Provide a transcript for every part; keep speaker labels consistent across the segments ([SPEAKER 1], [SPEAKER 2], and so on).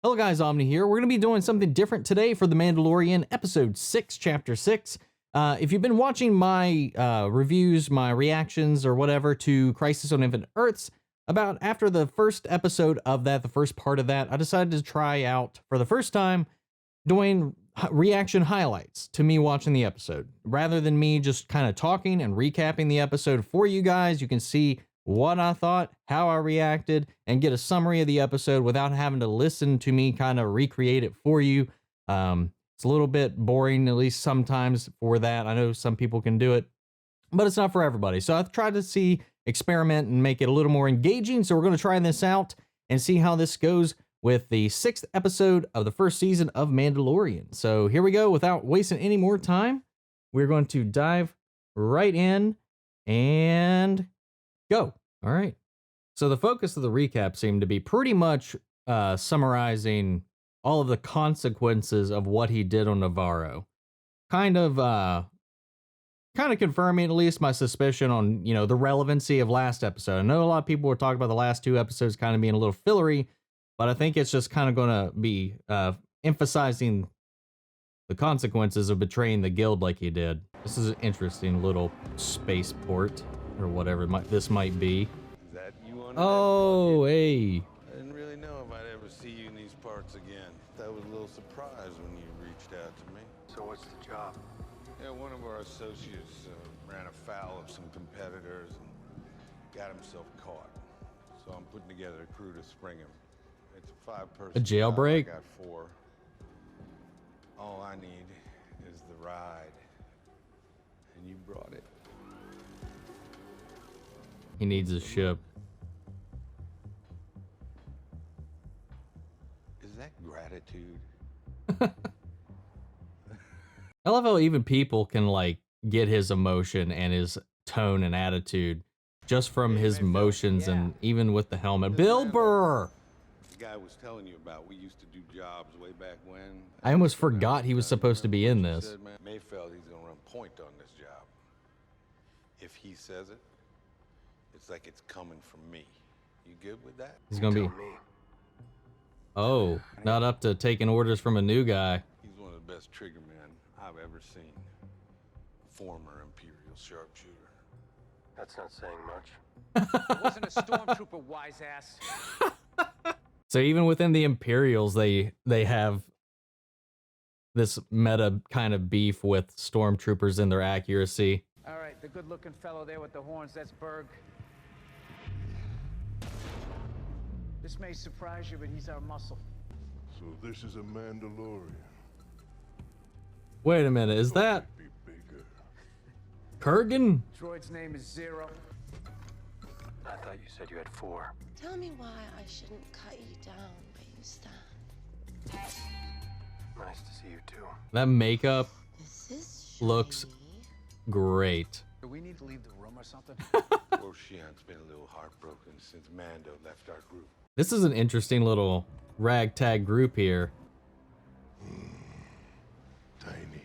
[SPEAKER 1] Hello guys, Omni here. We're going to be doing something different today for The Mandalorian, Episode 6, Chapter 6. If you've been watching my reviews, my reactions, or whatever to Crisis on Infinite Earths, about after the first episode of that, the first part of that, I decided to try out, for the first time, doing reaction highlights to me watching the episode. Rather than me just kind of talking and recapping the episode for you guys, you can see what I thought, how I reacted, and get a summary of the episode without having to listen to me kind of recreate it for you. It's a little bit boring, at least sometimes for that. I know some people can do it, but it's not for everybody. So I've tried to experiment and make it a little more engaging. So we're going to try this out and see how this goes with the 6th episode of the first season of Mandalorian. So here we go. Without wasting any more time, we're going to dive right in and go. All right. So the focus of the recap seemed to be pretty much summarizing all of the consequences of what he did on Navarro. Kind of confirming at least my suspicion on, the relevancy of last episode. I know a lot of people were talking about the last two episodes kind of being a little fillery, but I think it's just kind of going to be emphasizing the consequences of betraying the guild like he did. This is an interesting little spaceport, or whatever this might be.
[SPEAKER 2] Is that you on
[SPEAKER 1] Oh, hey.
[SPEAKER 2] I didn't really know if I'd ever see you in these parts again. That was a little surprise when you reached out to me.
[SPEAKER 3] So what's the job?
[SPEAKER 2] Yeah, one of our associates ran afoul of some competitors and got himself caught. So I'm putting together a crew to spring him. It's a 5-person
[SPEAKER 1] A jailbreak?
[SPEAKER 2] job. I got 4. All I need is the ride. And you brought it.
[SPEAKER 1] He needs a ship.
[SPEAKER 2] Is that gratitude?
[SPEAKER 1] I love how even people can get his emotion and his tone and attitude just from his motions and even with the helmet. Bill Burr!
[SPEAKER 2] The guy was telling you about, we used to do jobs way back when.
[SPEAKER 1] I almost forgot he was supposed to be in this.
[SPEAKER 2] Said, man, Mayfeld, he's gonna run point on this job. If he says it, it's like it's coming from me. You good with that?
[SPEAKER 1] He's gonna be...
[SPEAKER 3] Tell me.
[SPEAKER 1] Oh, not up to taking orders from a new guy.
[SPEAKER 2] He's one of the best trigger men I've ever seen. Former Imperial sharpshooter.
[SPEAKER 3] That's not saying much.
[SPEAKER 4] It wasn't a stormtrooper, wise ass.
[SPEAKER 1] So even within the Imperials, they have this meta kind of beef with stormtroopers and their accuracy.
[SPEAKER 4] All right, the good-looking fellow there with the horns, that's Berg. This may surprise you, but he's our muscle.
[SPEAKER 5] So this is a Mandalorian.
[SPEAKER 1] Wait a minute, is that
[SPEAKER 5] Be bigger.
[SPEAKER 1] Kurgan?
[SPEAKER 4] Droid's name is Zero.
[SPEAKER 3] I thought you said you had 4.
[SPEAKER 6] Tell me why I shouldn't cut you down where you stand.
[SPEAKER 3] Nice to see you too.
[SPEAKER 1] That makeup
[SPEAKER 6] This is
[SPEAKER 1] looks
[SPEAKER 6] shiny.
[SPEAKER 1] great.
[SPEAKER 4] Do we need to leave the room or something?
[SPEAKER 2] Poor Shian's been a little heartbroken since Mando left our group.
[SPEAKER 1] This is an interesting little ragtag group here.
[SPEAKER 5] Tiny.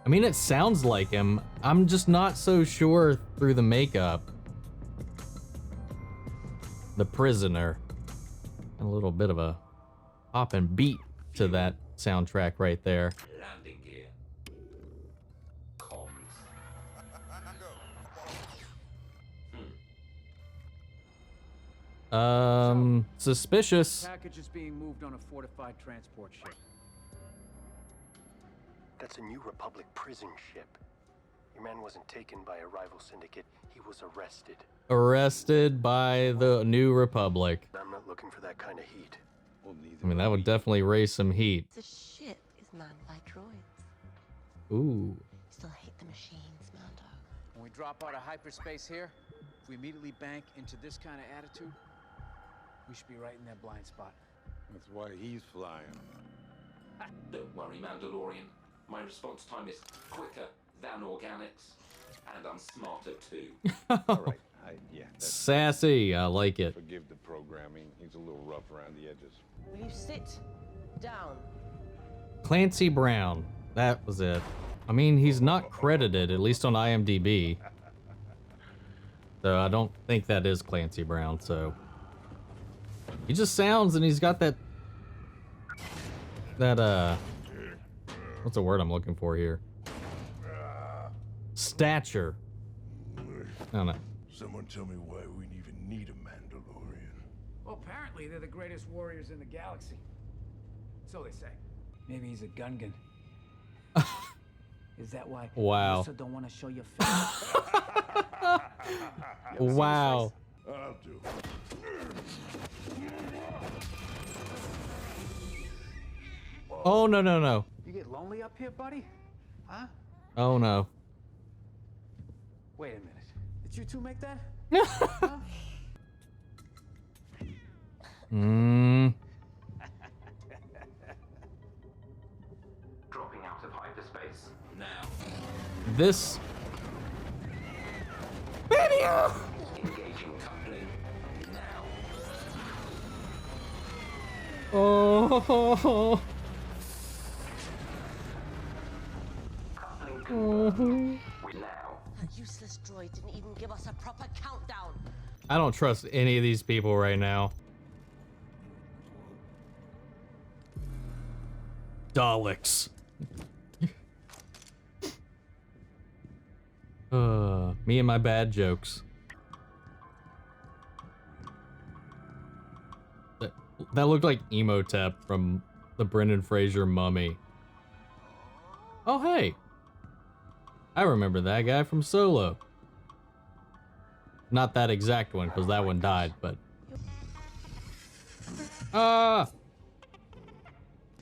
[SPEAKER 1] I mean, it sounds like him. I'm just not so sure through the makeup. The Prisoner. A little bit of a hop and beat to that soundtrack right there.
[SPEAKER 7] Landing gear. Comms.
[SPEAKER 1] Suspicious.
[SPEAKER 4] Package is being moved on a fortified transport ship.
[SPEAKER 3] That's a New Republic prison ship. Your man wasn't taken by a rival syndicate. He was arrested.
[SPEAKER 1] Arrested by the New Republic.
[SPEAKER 3] I'm not looking for that kind of heat.
[SPEAKER 2] Well, neither
[SPEAKER 1] I mean, that
[SPEAKER 2] are
[SPEAKER 1] would
[SPEAKER 2] we.
[SPEAKER 1] definitely raise some heat.
[SPEAKER 6] The ship is manned by droids.
[SPEAKER 1] Ooh.
[SPEAKER 6] Still hate the machines, Mando.
[SPEAKER 4] When we drop out of hyperspace here, if we immediately bank into this kind of attitude, we should be right in that blind spot.
[SPEAKER 2] That's why he's flying.
[SPEAKER 7] Don't worry, Mandalorian. My response time is quicker than organics, and I'm smarter too.
[SPEAKER 2] All right, that's
[SPEAKER 1] Sassy. I like it.
[SPEAKER 2] forgive the programming. He's a little rough around the edges.
[SPEAKER 6] Will you sit down?
[SPEAKER 1] Clancy Brown. That was it. I mean, he's not credited, at least on IMDb. So I don't think that is Clancy Brown, so. He just sounds, and he's got that what's the word I'm looking for here? Stature. I don't know.
[SPEAKER 5] Someone tell me why we even need a Mandalorian.
[SPEAKER 4] Well, apparently they're the greatest warriors in the galaxy. So they say. Maybe he's a Gungan. Is that why you
[SPEAKER 1] Wow.
[SPEAKER 4] also don't want to show your face?
[SPEAKER 1] Wow.
[SPEAKER 5] I'll do.
[SPEAKER 1] Oh, no, no, no.
[SPEAKER 4] You get lonely up here, buddy? Huh?
[SPEAKER 1] Oh, no.
[SPEAKER 4] Wait a minute. Did you two make that?
[SPEAKER 1] Hmm.
[SPEAKER 7] Dropping out of hyperspace now.
[SPEAKER 1] This. Video.
[SPEAKER 7] Engaging coupling now.
[SPEAKER 1] Oh.
[SPEAKER 7] Coupling confirmed. Now.
[SPEAKER 6] That useless droid didn't even give us a proper countdown.
[SPEAKER 1] I don't trust any of these people right now. Daleks. Me and my bad jokes. That looked like Emotep from the Brendan Fraser Mummy. Oh, hey. I remember that guy from Solo. Not that exact one, because that one died, but...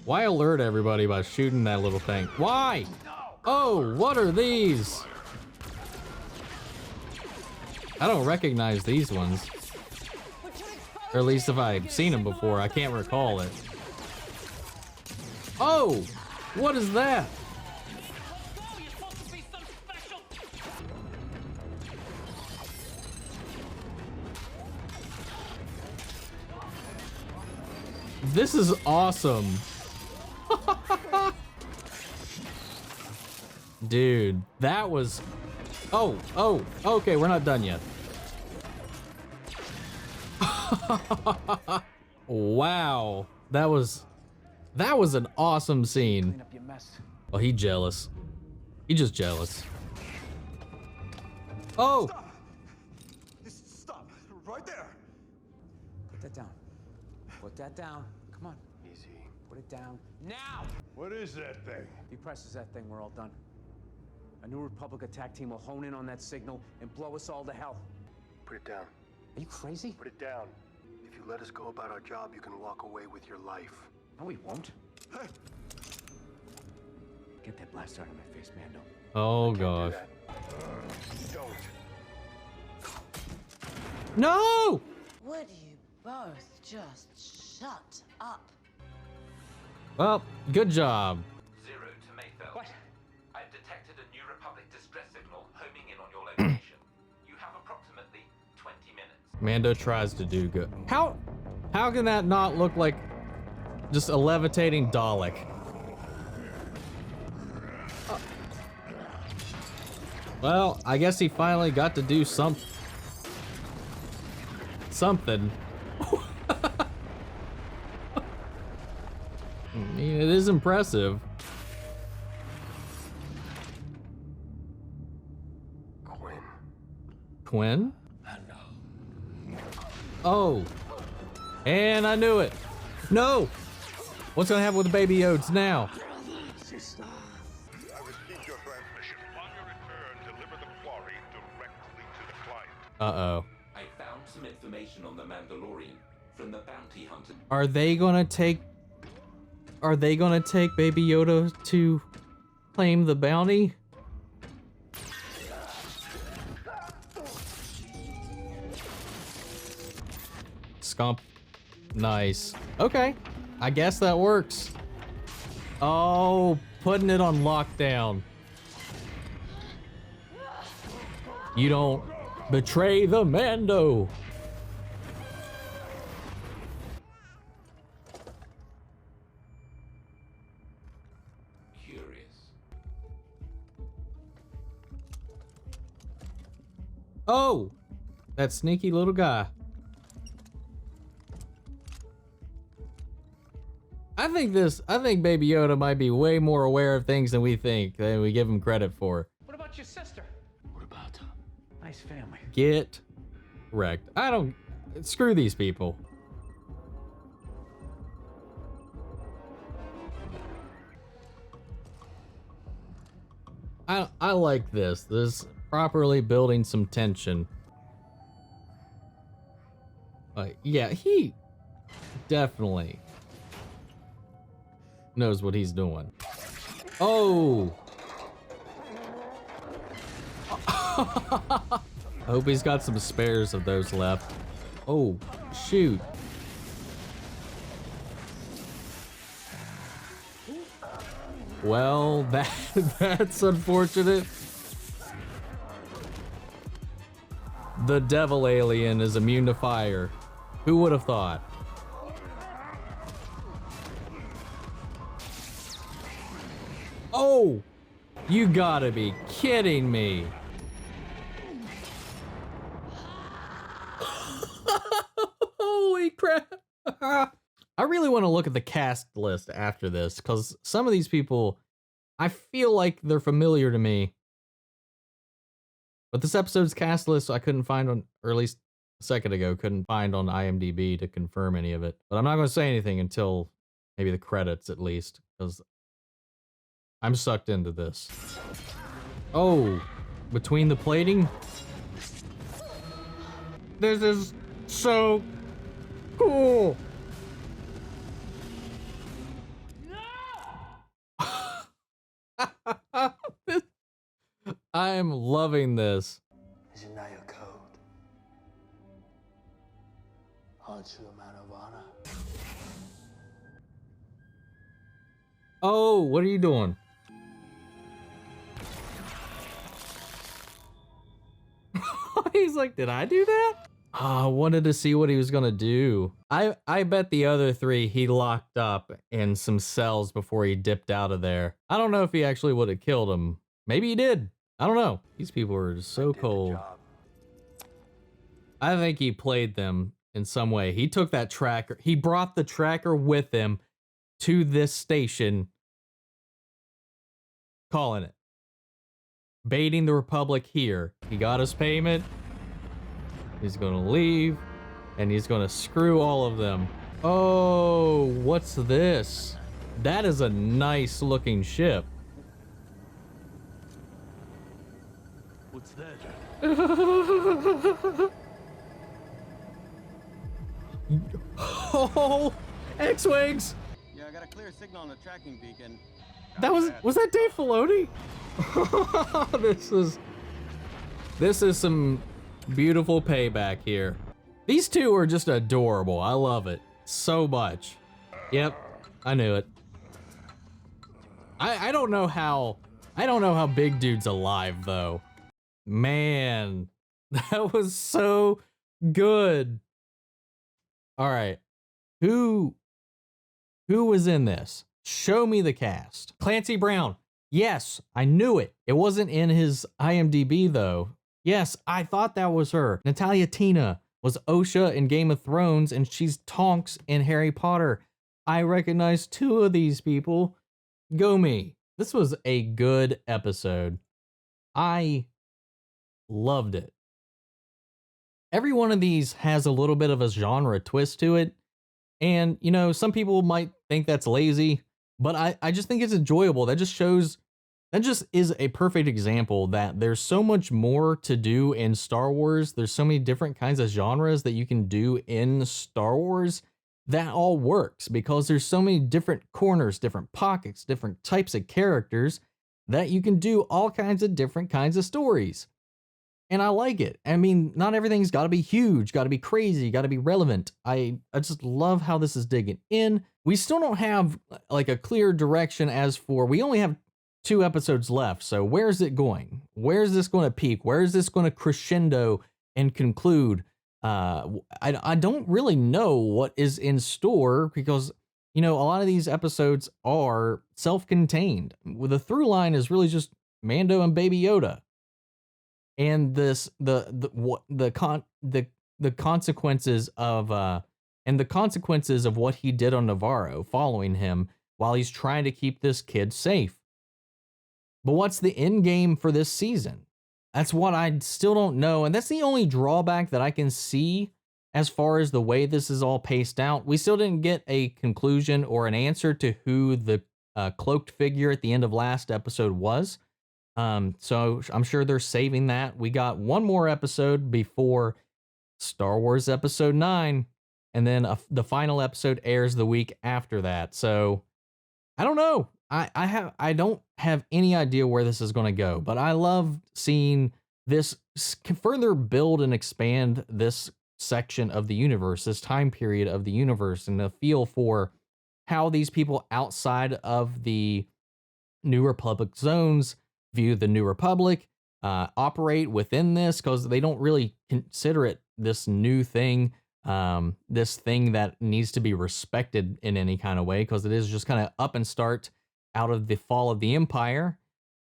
[SPEAKER 1] Why alert everybody by shooting that little thing? Why? Oh, what are these? I don't recognize these ones. Or at least if I've seen them before, I can't recall it. Oh, what is that? This is awesome. Dude, that was... Oh, okay, we're not done yet. Wow, that was an awesome scene.
[SPEAKER 4] Clean up your mess.
[SPEAKER 1] Oh, he jealous. He just jealous. Oh!
[SPEAKER 8] Stop! Right there!
[SPEAKER 4] Put that down. Put that down. Come on.
[SPEAKER 3] Easy.
[SPEAKER 4] Put it down. Now!
[SPEAKER 5] What is that thing?
[SPEAKER 4] If he presses that thing, we're all done. A new Republic attack team will hone in on that signal and blow us all to hell.
[SPEAKER 3] Put it down.
[SPEAKER 4] Are you crazy?
[SPEAKER 3] Put it down. If you let us go about our job, you can walk away with your life.
[SPEAKER 4] No, we won't. Get that blaster out of my face, Mando.
[SPEAKER 1] Oh,
[SPEAKER 3] Do
[SPEAKER 1] gosh.
[SPEAKER 3] that. Don't.
[SPEAKER 1] No!
[SPEAKER 6] Would you both just shut up?
[SPEAKER 1] Well, good job.
[SPEAKER 7] 0 to Mayfeld.
[SPEAKER 4] What?
[SPEAKER 7] I've detected a New Republic distress signal homing in on your location. You have approximately 20 minutes.
[SPEAKER 1] Mando tries to do good. How can that not look like just a levitating Dalek? Well, I guess he finally got to do something. I mean, it is impressive. Quinn? Oh. And I knew it. No! What's gonna happen with the baby Yodes now?
[SPEAKER 5] I received your transmission. On your return, deliver the quarry directly to the client.
[SPEAKER 1] Uh-oh.
[SPEAKER 7] I found some information on the Mandalorian from the bounty hunter.
[SPEAKER 1] Are they gonna take Baby Yoda to claim the bounty? Scump. Nice. Okay. I guess that works. Oh, putting it on lockdown. You don't betray the Mando.
[SPEAKER 7] Curious.
[SPEAKER 1] Oh, that sneaky little guy. I think Baby Yoda might be way more aware of things than we think, than we give him credit for.
[SPEAKER 4] What about your sister?
[SPEAKER 3] What about her?
[SPEAKER 4] Nice family.
[SPEAKER 1] Get wrecked. Screw these people. I like this. This properly building some tension. Yeah, he definitely knows what he's doing. Oh! Hope he's got some spares of those left. Oh, shoot. Well, that's unfortunate. The devil alien is immune to fire. Who would have thought? Oh! You gotta be kidding me. Holy crap. I really want to look at the cast list after this, because some of these people, I feel like they're familiar to me. But this episode's cast list I couldn't find on, or at least a second ago, couldn't find on IMDb to confirm any of it. But I'm not going to say anything until maybe the credits at least, because I'm sucked into this. Oh, between the plating? This is so cool. I am loving this.
[SPEAKER 3] Isn't that your code? Aren't you a man of honor?
[SPEAKER 1] Oh, what are you doing? He's like, did I do that? Oh, I wanted to see what he was gonna do. I bet the other three he locked up in some cells before he dipped out of there. I don't know if he actually would have killed him. Maybe he did. I don't know. These people are just so cold. I think he played them in some way. He took that tracker. He brought the tracker with him to this station. Calling it. Baiting the Republic here. He got his payment. He's gonna leave. And he's gonna screw all of them. Oh, what's this? That is a nice looking ship.
[SPEAKER 3] What's that?
[SPEAKER 1] Oh, X-Wings!
[SPEAKER 8] Yeah, I got a clear signal on the tracking beacon.
[SPEAKER 1] That was that Dave Filoni? This is some beautiful payback here. These two are just adorable. I love it so much. Yep, I knew it. I don't know how Big Dude's alive though. Man, that was so good. All right, who was in this? Show me the cast. Clancy Brown. Yes, I knew it. It wasn't in his IMDb though. Yes, I thought that was her. Natalia Tina was Osha in Game of Thrones, and she's Tonks in Harry Potter. I recognize two of these people. Go me. This was a good episode. I loved it. Every one of these has a little bit of a genre twist to it. And, you know, some people might think that's lazy, but I just think it's enjoyable. That just is a perfect example that there's so much more to do in Star Wars. There's so many different kinds of genres that you can do in Star Wars that all works because there's so many different corners, different pockets, different types of characters that you can do all kinds of different kinds of stories. And I like it. I mean, not everything's got to be huge, got to be crazy, got to be relevant. I just love how this is digging in. We still don't have like a clear direction we only have 2 episodes left. So where's it going? Where's this going to peak? Where is this going to crescendo and conclude? I don't really know what is in store because, you know, a lot of these episodes are self-contained. The through line is really just Mando and Baby Yoda. And the consequences of and the consequences of what he did on Navarro following him while he's trying to keep this kid safe. But what's the end game for this season? That's what I still don't know. And that's the only drawback that I can see as far as the way this is all paced out. We still didn't get a conclusion or an answer to who the cloaked figure at the end of last episode was. So I'm sure they're saving that. We got one more episode before Star Wars Episode 9, and then the final episode airs the week after that. So I don't know. I don't have any idea where this is going to go, but I love seeing this further build and expand this section of the universe, this time period of the universe, and the feel for how these people outside of the New Republic zones view the New Republic, operate within this, because they don't really consider it this new thing, this thing that needs to be respected in any kind of way, because it is just kind of up and start out of the fall of the Empire.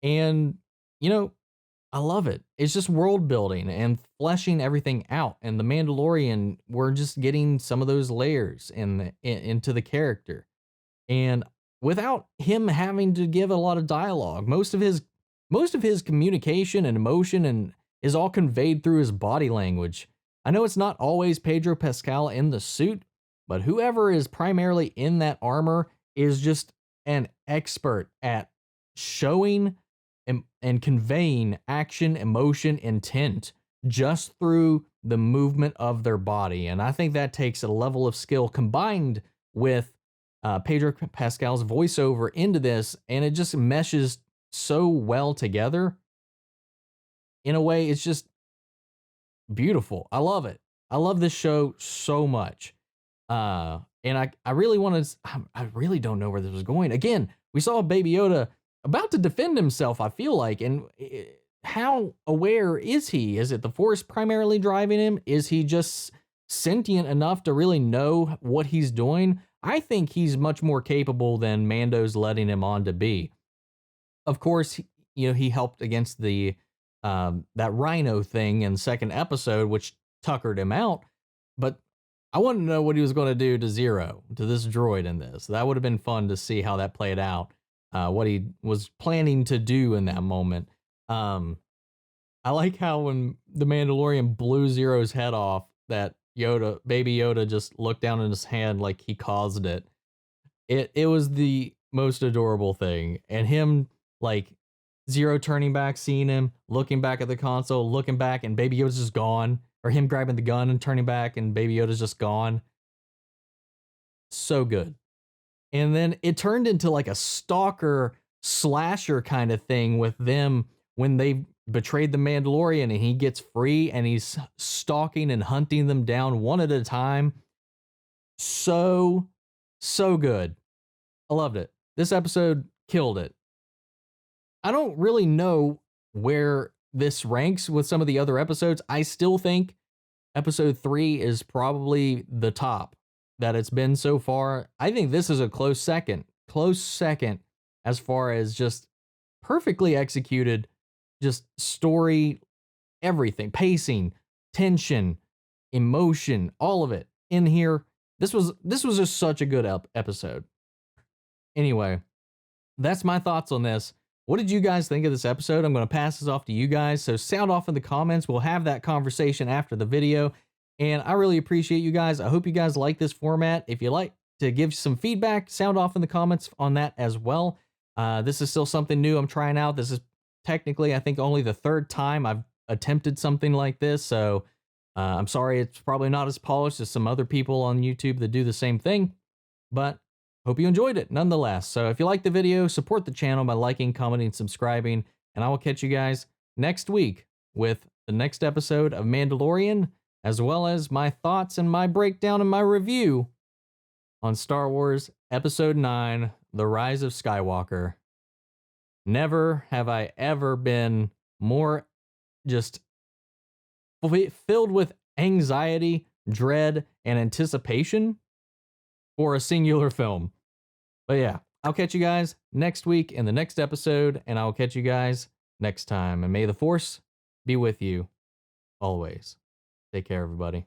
[SPEAKER 1] And, you know, I love it. It's just world building and fleshing everything out. And the Mandalorian, we're just getting some of those layers into the character. And without him having to give a lot of dialogue, most of his communication and emotion and is all conveyed through his body language. I know it's not always Pedro Pascal in the suit, but whoever is primarily in that armor is just an expert at showing and conveying action, emotion, intent just through the movement of their body. And I think that takes a level of skill combined with Pedro Pascal's voiceover into this, and it just meshes so well together. In a way, it's just beautiful. I love it. I love this show so much. And I really really don't know where this was going. Again, we saw Baby Yoda about to defend himself, I feel like. And how aware is he? Is it the Force primarily driving him? Is he just sentient enough to really know what he's doing? I think he's much more capable than Mando's letting him on to be. Of course, you know, he helped against the that rhino thing in the second episode, which tuckered him out. But I want to know what he was going to do to Zero, to this droid in this. That would have been fun to see how that played out, what he was planning to do in that moment. I like how when the Mandalorian blew Zero's head off, that Baby Yoda just looked down in his hand like he caused it. It was the most adorable thing. And him, like, Zero turning back, seeing him, looking back at the console, looking back, and Baby Yoda's just gone. Or him grabbing the gun and turning back, and Baby Yoda's just gone. So good. And then it turned into like a stalker slasher kind of thing with them when they betrayed the Mandalorian, and he gets free and he's stalking and hunting them down one at a time. So good. I loved it. This episode killed it. I don't really know where this ranks with some of the other episodes. I still think episode 3 is probably the top that it's been so far. I think this is a close second as far as just perfectly executed, just story, everything, pacing, tension, emotion, all of it in here. This was just such a good episode. Anyway, that's my thoughts on this. What did you guys think of this episode? I'm going to pass this off to you guys. So sound off in the comments. We'll have that conversation after the video. And I really appreciate you guys. I hope you guys like this format. If you like to give some feedback, sound off in the comments on that as well. This is still something new I'm trying out. This is technically, I think, only the third time I've attempted something like this. So I'm sorry it's probably not as polished as some other people on YouTube that do the same thing. But hope you enjoyed it nonetheless. So if you like the video, support the channel by liking, commenting, subscribing, and I will catch you guys next week with the next episode of Mandalorian, as well as my thoughts and my breakdown and my review on Star Wars Episode 9, The Rise of Skywalker. Never have I ever been more just filled with anxiety, dread, and anticipation for a singular film. But yeah, I'll catch you guys next week in the next episode, and I'll catch you guys next time. And may the Force be with you always. Take care, everybody.